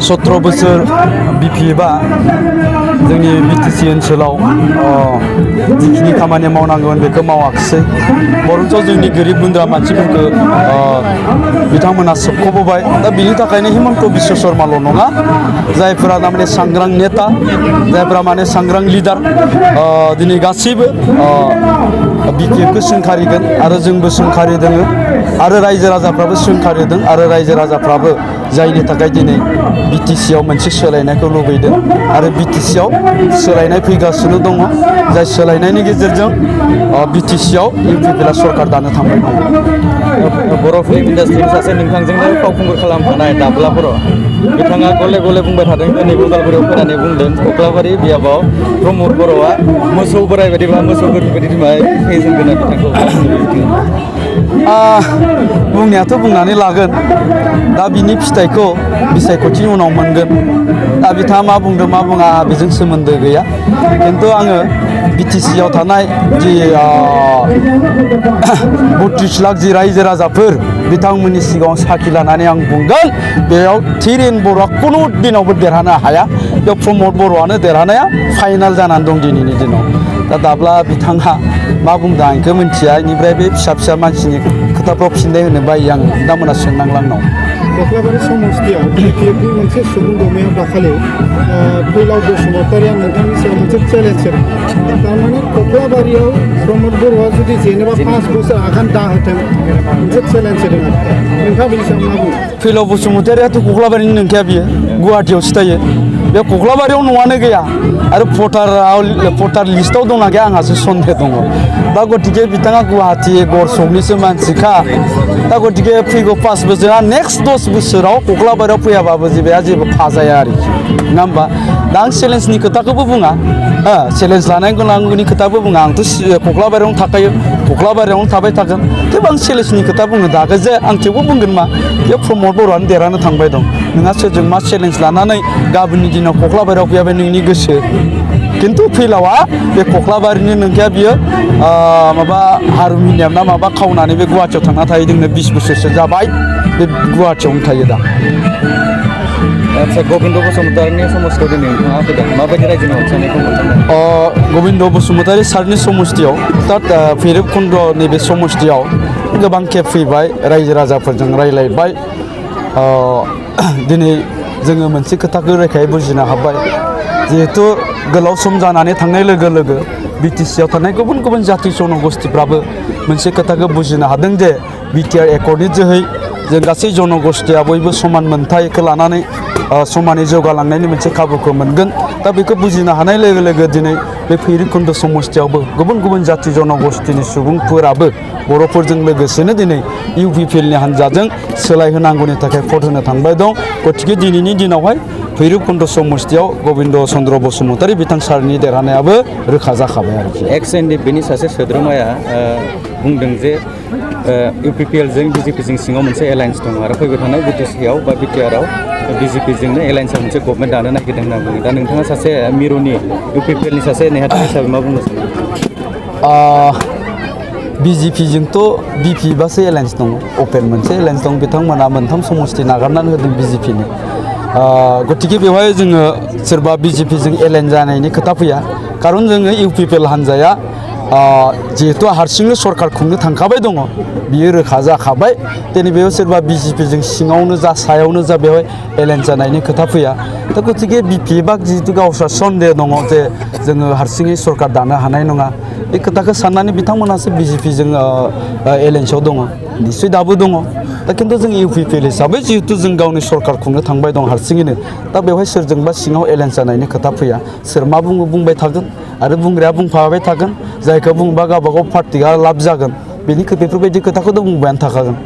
17 बोसोर बिपि बा जोंनि बिटिसि ओनसोलाव जिखिनि खामानि मावनांगौमोन बेखौ मावाखिसै बरन्स जोंनि गोरिब गुन्द्रा मानसिफोरखौ बिथांमोना सोबख'बोबाय दा बिनि थाखायनो हिमन्त बिश्व शर्माल' नङा जायफोरा माने सांग्रां नेता जायफोरा माने सांग्रां लिडार दिनै गासैबो बिपिएफखौ सोंखारिगोन आरो जोंबो सोंखारिदों आरो रायजो राजाफ्राबो सोंखारिदों आरो रायजो राजाफ्राबो जायनि थाखाय दिनै बिटिसिआव मोनसे सोलायनायखौ लुबैदों आरो बिटिसिआव सोलायनाय फैगासिनो दङ जाय सोलायनायनि गेजेरजों बिटिसिआव इउपिपिएलआ सरकार दानो थांबाय दङ बर' फिल्म इन्डास्ट्रिनि सासे नोंथांजोंनो फावखुंगुर खालामफानाय दाब्ला बर' बिथाङा गले गले बुंबाय थादों दिनै उदालगुरियाव फैनानै बुंदों कक्लाबारि बियाबाव प्रमद बर'आ मोसौ बोराय बायदि बा मोसौ गोरलै बायदि फेजेनगोन बिथांखौ बुंनायाथ' बुंनानै लागोन दा बिनि फिथाइखौ बिसायख'थिनि उनाव मोनगोन दा बिथाङा मा बुंदों मा बुङा बेजों सोमोन्दो गैया खिन्थु आङो बिटिसिआव थानाय जि 32 लाख जि रायजो राजाफोर बिथांमोननि सिगाङाव साखि लानानै आं बुंगोन बेयाव धीरेन बर'आ खुनु दिनावबो देरहानो हाया बेयाव प्रमद बर'आनो देरहानाया फाइनाल जानानै दं दिनैनि दिनाव दा दाब्ला बिथाङा मा बुंदों आं बेखौ मिन्थिया बेनिफ्राय बे फिसा फिसा मानसिनि खोथाफ्राव फिननाय होनो बायो आं बिथांमोना सोंनांला आंनाव कक्लाबारि समस्तियाव बिपिएफनि मोनसे सुबुं दौमेयाव दाखालि फैलाव बसुमतारिया नोंथांनि सायाव मोनसे चेलेन्ज होदों थारमाने कक्लाबारियाव प्रमद बर'आ जुदि जेनेबा 5 बोसोर आगान दाहोथों मोनसे चेलेन्ज होदों नोंथाङा बेनि सायाव मा बुङो फैलाव बसुमतारियाथ' कक्लाबारिनि नंखाया बियो गुवाहाटियावसो थायो बे कक्लाबारियाव न'आनो गैया आरो भटार लिस्टआव दंना गैया आंहासो सन्देह दङ दा गतिके बिथाङा गुवाहाटि गरसकनिसो मानसिखा दा गतिके फैगौ 5 बोसोरा नेक्स्ट 10 बोसोराव कक्लाबारियाव फैयाबाबो जेबो फाजाया आरोखि नङा होमबा दा आं चेलेन्जनि खोथाखौबो बुङा चेलेन्ज लानांगौनि खोथाबो बुङा आंथ' कक्लाबारियावनो थाखायो कक्लाबारियावनो थाबाय थागोन थेवबो आं चेलेन्जनि खोथा बुंनो दागो जे आं थेवबो बुंगोन मा बे प्रमद बर'आनो देरहानो थांबाय दं नोंहा सोरजों मा चेलेन्ज लानानै गाबोननि दिनाव कक्लाबारियाव फैयाबा नोंनि गोसो खिन्थु फैलावा बे कक्लाबारिनि नोंखाया बियो माबा हारम'नियाम ना माबा खावनानै बे गुवाहाटियाव थांना थाहैदोंनो 20 बोसोरसो जाबाय बे गुवाहाटियावनो थायो दा आচ্ছা गोविंद बसुमतारिनि समस्तियाव दिनै नोंथाङा फैदों माबायदि रायजोनि अनसायनायखौ मोनदों गोविंद बसुमतारि सारनि समस्तियाव अर्थात भैरबकुन्द नैबे समस्तियाव गोबां खेब फैबाय रायजो राजाफोरजों रायलायबाय दिनै जोङो मोनसे खोथाखौ रोखायै बुजिनो हाबाय जिहेतु गोलाव सम जानानै थांनाय लोगो लोगो बिटिसिआव थानाय गुबुन गुबुन जाति जनगोष्ठीफ्राबो मोनसे खोथाखौ बुजिनो हादों जे बिटिआर एकर्डनि जोहै जों गासै जनगोष्ठीया बयबो समान मोनथायखौ लानानै समानै जौगालांनायनि मोनसे खाबुखौ मोनगोन दा बेखौ बुजिनो हानाय लोगो लोगो दिनै बे भैरबकुन्द समस्तियावबो गुबुन गुबुन जाति जनगोष्ठीनि सुबुंफोराबो बर'फोरजों लोगोसेनो दिनै इउपिपिएलनि हान्जाजों सोलायहोनांगौनि थाखाय भट होनो थांबाय दं गतिके दिनैनि दिनावहाय भैरबकुन्द समस्तियाव गोविंद चन्द्र बसुमतारि बिथां सारनि देरहानायाबो रोखा जाखाबाय आरोखि एक्स एनडिपिनि सासे सोद्रोमाया बुंदों जे इउपिपिएलजों बिजेपिजों सिङाव मोनसे एलायन्स दङ आरो फैबाय थानाय बिटिसिआव बा बिटिआरआव बिजेपिजोंनो एलायन्सआव मोनसे गभर्नमेन्ट दानो नागिरदों होनना बुङो दा नोंथाङा सासे मिरुनि इउपिपिएलनि सासे नेहाथारि हिसाबै मा बुंनो सानो बिजेपिजोंथ' बिपिबासो एलायन्स दङ अपेन मोनसे एलायन्स दं बिथांमोना मोनथाम समस्ति नागारनानै होदों बिजेपिनो गतिके बेवहाय जोङो सोरबा बिजेपिजों एलायन्स जानायनि खोथा फैया खारन जोङो इउपिपिएल हान्जाया जिहेतु हारसिंनो सरकार खुंनो थांखाबाय दङ बियो रोखा जाखाबाय दिनै बेयाव सोरबा बिजेपिजों सिङावनो जा सायावनो जा बेवहाय एलायन्स जानायनि खोथा फैया दा गतिके बिपिएफआ जिहेतु गावस्रा सन्देह दङ जे जोङो हारसिङै सरकार दानो हानाय नङा बे खोथाखौ साननानै बिथांमोनासो बिजेपिजों एलायन्सआव दङ निस्सय दाबो दङ दा खिन्थु जों इउपिपिएल हिसाबै जिहेतु जों गावनि सरकार खुंनो थांबाय दं हारसिङैनो दा बेवहाय सोरजोंबा सिङाव एलायन्स जानायनि खोथा फैया सोर मा बुङो बुंबाय थागोन आरो बुंग्राया बुंफाबाय थागोन जायखौ बुंबा गावबा गाव पार्टिया लाब जागोन बेफोरबायदि खोथाखौथ' बुंबायानो थाखागोन